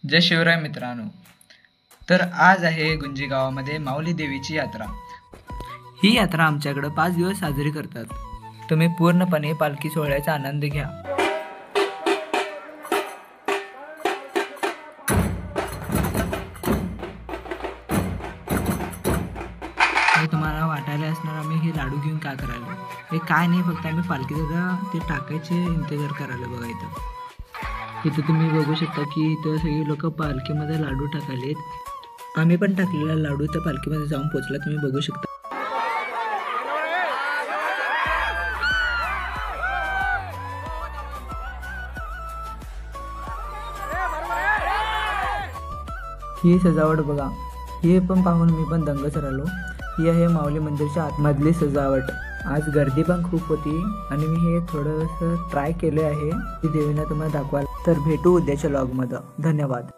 जय शिवराय मित्रांनो. तर आज आहे गुंजी गावामध्ये माऊली देवीची यात्रा. ही यात्रा आमच्याकडे 5 दिवस साजरी करतात. तुम्ही पूर्णपणे पालखी सोहळ्याचा आनंद घ्या. तुम्हाला वाटायला असणार आम्ही हे लाडू घेऊन काय करायला. हे काय नाही, फक्त आम्ही पालखीचा ते टाकायचे इंतजार करायला. बघा इथं तुम्ही बघू शकता की इथं सगळी लोक पालखीमध्ये लाडू टाकालेत. आम्ही पण टाकलेला लाडू त्या पालखीमध्ये जाऊन पोचला, तुम्ही बघू शकता. ही सजावट बघा, हे पण पाहून मी पण दंगच राहिलो. ही आहे माऊली मंदिरच्या आतमधली सजावट. आज गर्दी पण खूप होती आणि मी हे थोडंसं ट्राय केले आहे की देवीला तुम्हाला दाखवायला. तर भेटू उद्याच्या व्लॉगमध्ये. धन्यवाद.